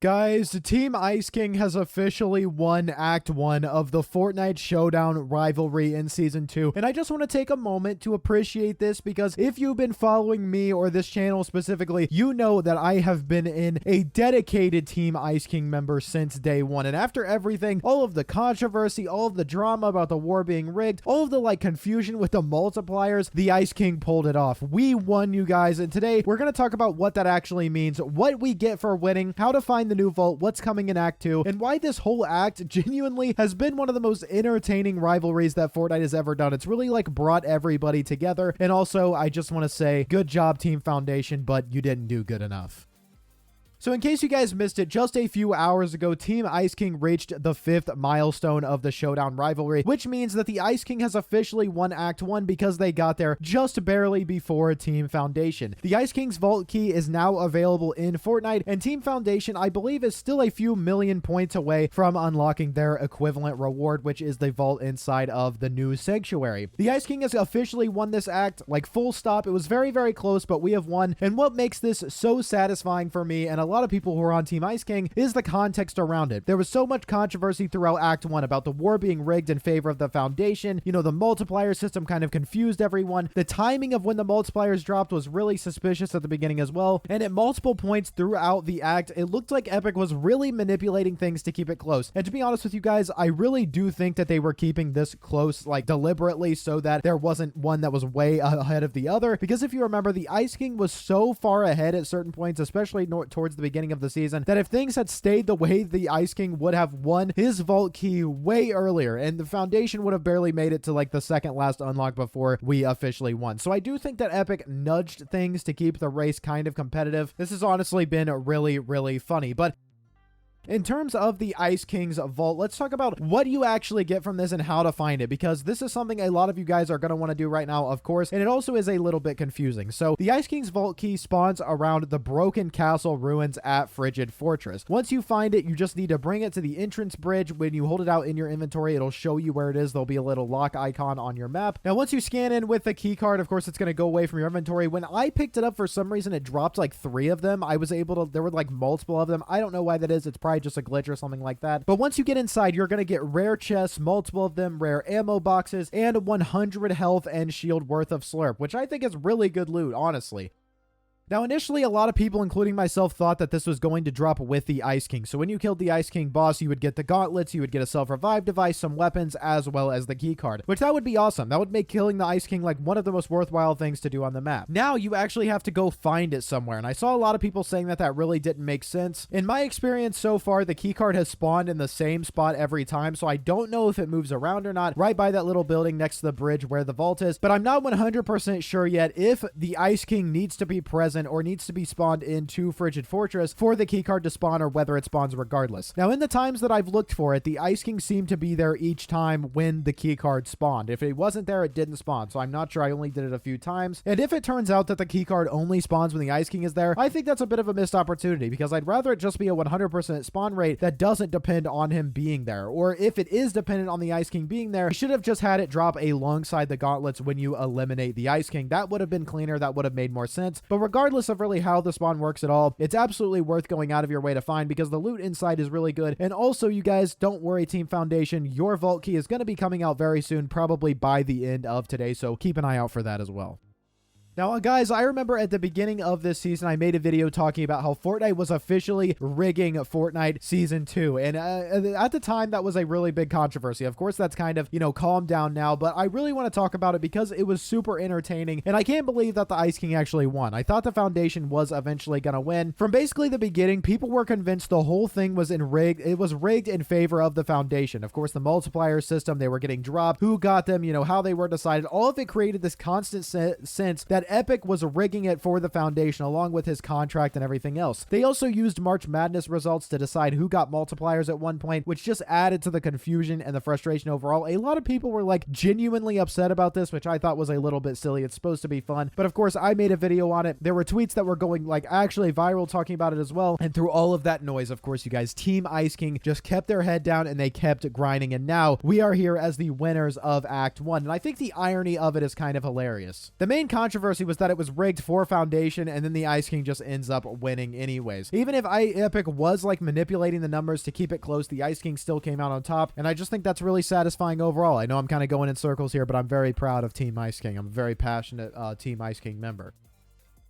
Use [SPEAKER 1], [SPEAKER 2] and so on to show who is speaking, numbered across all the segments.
[SPEAKER 1] Guys, Team Ice King has officially won Act 1 of the Fortnite Showdown rivalry in Season 2, and I just want to take a moment to appreciate this because if you've been following me or this channel specifically, you know that I have been in a dedicated Team Ice King member since day one, and after everything, all of the controversy, all of the drama about the war being rigged, all of the confusion with the multipliers, the Ice King pulled it off. We won, you guys, and today we're going to talk about what that actually means, what we get for winning, how to find the new vault, what's coming in Act 2, and why this whole act genuinely has been one of the most entertaining rivalries that Fortnite has ever done. It's really brought everybody together, and also I just want to say good job Team Foundation, but you didn't do good enough. So in case you guys missed it, just a few hours ago, Team Ice King reached the 5th milestone of the Showdown rivalry, which means that the Ice King has officially won Act 1 because they got there just barely before Team Foundation. The Ice King's vault key is now available in Fortnite, and Team Foundation, I believe, is still a few million points away from unlocking their equivalent reward, which is the vault inside of the new sanctuary. The Ice King has officially won this act, full stop. It was very, very close, but we have won, and what makes this so satisfying for me and a lot of people who are on Team Ice King is the context around it. There was so much controversy throughout Act 1 about the war being rigged in favor of the Foundation. You know, the multiplier system kind of confused everyone. The timing of when the multipliers dropped was really suspicious at the beginning as well. And at multiple points throughout the act, it looked like Epic was really manipulating things to keep it close. And to be honest with you guys, I really do think that they were keeping this close, deliberately, so that there wasn't one that was way ahead of the other. Because if you remember, the Ice King was so far ahead at certain points, especially towards the beginning of the season, that if things had stayed the way, the Ice King would have won his vault key way earlier, and the Foundation would have barely made it to the second last unlock before we officially won. So I do think that Epic nudged things to keep the race kind of competitive. This has honestly been really, really funny, but in terms of the Ice King's vault, let's talk about what you actually get from this and how to find it, because this is something a lot of you guys are going to want to do right now, of course, and it also is a little bit confusing. So the Ice King's vault key spawns around the broken castle ruins at Frigid Fortress. Once you find it, you just need to bring it to the entrance bridge. When you hold it out in your inventory, it'll show you where it is. There'll be a little lock icon on your map. Now, once you scan in with the key card, of course, it's going to go away from your inventory. When I picked it up, for some reason, it dropped 3 of them. I was able to, there were multiple of them. I don't know why that is. It's probably just a glitch or something like that. But once you get inside, you're going to get rare chests, multiple of them, rare ammo boxes, and 100 health and shield worth of slurp, which I think is really good loot, honestly. Now, initially, a lot of people, including myself, thought that this was going to drop with the Ice King. So when you killed the Ice King boss, you would get the gauntlets, you would get a self-revive device, some weapons, as well as the key card, which that would be awesome. That would make killing the Ice King one of the most worthwhile things to do on the map. Now, you actually have to go find it somewhere, and I saw a lot of people saying that that really didn't make sense. In my experience so far, the key card has spawned in the same spot every time, so I don't know if it moves around or not, right by that little building next to the bridge where the vault is, but I'm not 100% sure yet if the Ice King needs to be present or needs to be spawned into Frigid Fortress for the keycard to spawn, or whether it spawns regardless. Now, in the times that I've looked for it, the Ice King seemed to be there each time when the keycard spawned. If it wasn't there, it didn't spawn, so I'm not sure. I only did it a few times. And if it turns out that the keycard only spawns when the Ice King is there, I think that's a bit of a missed opportunity, because I'd rather it just be a 100% spawn rate that doesn't depend on him being there. Or if it is dependent on the Ice King being there, you should have just had it drop alongside the gauntlets when you eliminate the Ice King. That would have been cleaner. That would have made more sense. But regardless of really how the spawn works at all, it's absolutely worth going out of your way to find, because the loot inside is really good. And also, you guys, don't worry, Team Foundation, your vault key is going to be coming out very soon, probably by the end of today, so keep an eye out for that as well. Now, guys, I remember at the beginning of this season, I made a video talking about how Fortnite was officially rigging Fortnite Season 2. And at the time, that was a really big controversy. Of course, that's kind of, calmed down now, but I really want to talk about it because it was super entertaining. And I can't believe that the Ice King actually won. I thought the Foundation was eventually going to win. From basically the beginning, people were convinced the whole thing was rigged. It was rigged in favor of the Foundation. Of course, the multiplier system, they were getting dropped, who got them, how they were decided. All of it created this constant sense that Epic was rigging it for the Foundation, along with his contract and everything else. They also used March Madness results to decide who got multipliers at one point, which just added to the confusion and the frustration overall. A lot of people were genuinely upset about this, which I thought was a little bit silly. It's supposed to be fun, but of course I made a video on it. There were tweets that were going actually viral talking about it as well. And through all of that noise, of course, you guys, Team Ice King just kept their head down and they kept grinding. And now we are here as the winners of Act 1. And I think the irony of it is kind of hilarious. The main controversy controversy was that it was rigged for Foundation, and then the Ice King just ends up winning anyways. Even if Epic was like manipulating the numbers to keep it close, the Ice King still came out on top, and I just think that's really satisfying overall. I know I'm kind of going in circles here, but I'm very proud of Team Ice King. I'm a very passionate Team Ice King member.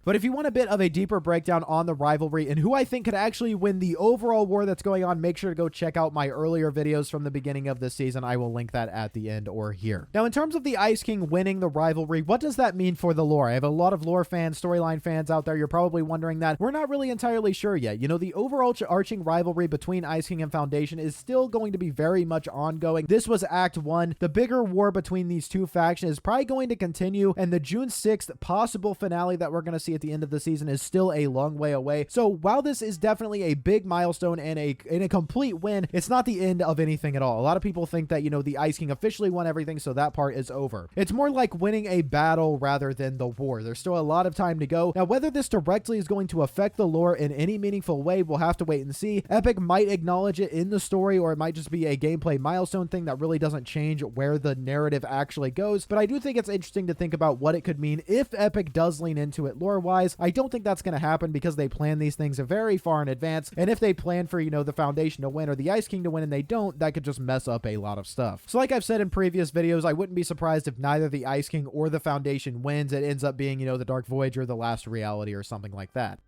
[SPEAKER 1] But if you want a bit of a deeper breakdown on the rivalry and who I think could actually win the overall war that's going on, make sure to go check out my earlier videos from the beginning of this season. I will link that at the end or here. Now, in terms of the Ice King winning the rivalry, what does that mean for the lore? I have a lot of lore fans, storyline fans out there. You're probably wondering that. We're not really entirely sure yet. You know, the overarching rivalry between Ice King and Foundation is still going to be very much ongoing. This was Act 1. The bigger war between these two factions is probably going to continue, and the June 6th possible finale that we're going to see at the end of the season is still a long way away. So while this is definitely a big milestone and a complete win, it's not the end of anything at all. A lot of people think that, you know, the Ice King officially won everything, so that part is over. It's more like winning a battle rather than the war. There's still a lot of time to go. Now, whether this directly is going to affect the lore in any meaningful way, we'll have to wait and see. Epic might acknowledge it in the story, or it might just be a gameplay milestone thing that really doesn't change where the narrative actually goes. But I do think it's interesting to think about what it could mean if Epic does lean into it lore-wise. I don't think that's going to happen because they plan these things very far in advance. And if they plan for, you know, the Foundation to win or the Ice King to win and they don't, that could just mess up a lot of stuff. So like I've said in previous videos, I wouldn't be surprised if neither the Ice King or the Foundation wins. It ends up being, you know, the Dark Voyager, the Last Reality, or something like that.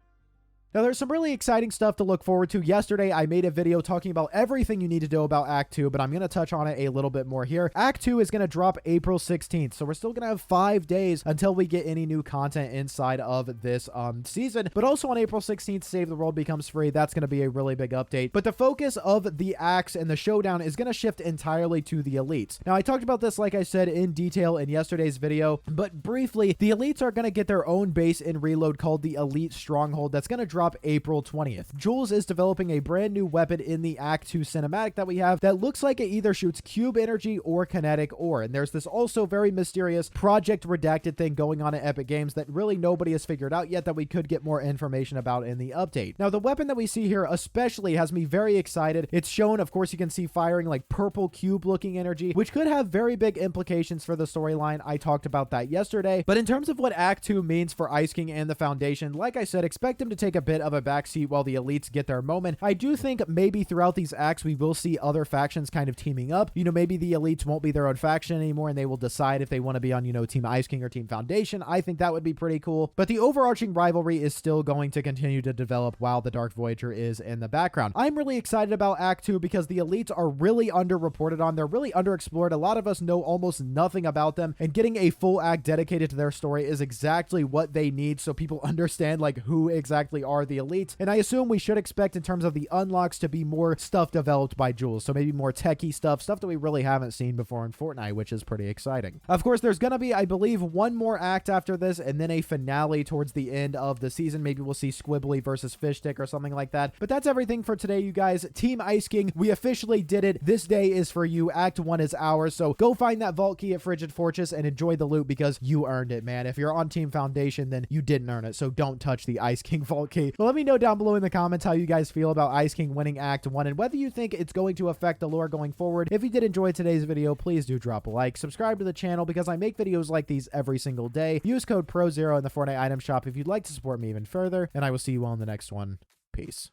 [SPEAKER 1] Now, there's some really exciting stuff to look forward to. Yesterday, I made a video talking about everything you need to know about Act 2, but I'm going to touch on it a little bit more here. Act 2 is going to drop April 16th, so we're still going to have 5 days until we get any new content inside of this season. But also on April 16th, Save the World becomes free. That's going to be a really big update. But the focus of the acts and the showdown is going to shift entirely to the elites. Now, I talked about this, like I said, in detail in yesterday's video, but briefly, the elites are going to get their own base in Reload called the Elite Stronghold. That's going to drop April 20th. Jules is developing a brand new weapon in the Act 2 cinematic that we have that looks like it either shoots cube energy or kinetic ore. And there's this also very mysterious Project Redacted thing going on at Epic Games that really nobody has figured out yet that we could get more information about in the update. Now, the weapon that we see here especially has me very excited. It's shown, of course, you can see firing like purple cube looking energy, which could have very big implications for the storyline. I talked about that yesterday. But in terms of what Act 2 means for Ice King and the Foundation, like I said, expect him to take a bit of a backseat while the elites get their moment. I do think maybe throughout these acts we will see other factions kind of teaming up. You know, maybe the elites won't be their own faction anymore and they will decide if they want to be on, you know, Team Ice King or Team Foundation. I think that would be pretty cool. But the overarching rivalry is still going to continue to develop while the Dark Voyager is in the background. I'm really excited about Act 2 because the elites are really underreported on. They're really underexplored. A lot of us know almost nothing about them, and getting a full act dedicated to their story is exactly what they need so people understand like who exactly are the elites. And I assume we should expect in terms of the unlocks to be more stuff developed by Jules. So maybe more techie stuff that we really haven't seen before in Fortnite, which is pretty exciting. Of course, there's going to be, I believe, one more act after this and then a finale towards the end of the season. Maybe we'll see Squibbly versus Fishstick or something like that. But that's everything for today, you guys. Team Ice King, we officially did it. This day is for you. Act 1 is ours. So go find that vault key at Frigid Fortress and enjoy the loot because you earned it, man. If you're on Team Foundation, then you didn't earn it. So don't touch the Ice King vault key. But let me know down below in the comments how you guys feel about Ice King winning Act 1 and whether you think it's going to affect the lore going forward. If you did enjoy today's video, please do drop a like. Subscribe to the channel because I make videos like these every single day. Use code Prozero in the Fortnite item shop if you'd like to support me even further, and I will see you all in the next one. Peace.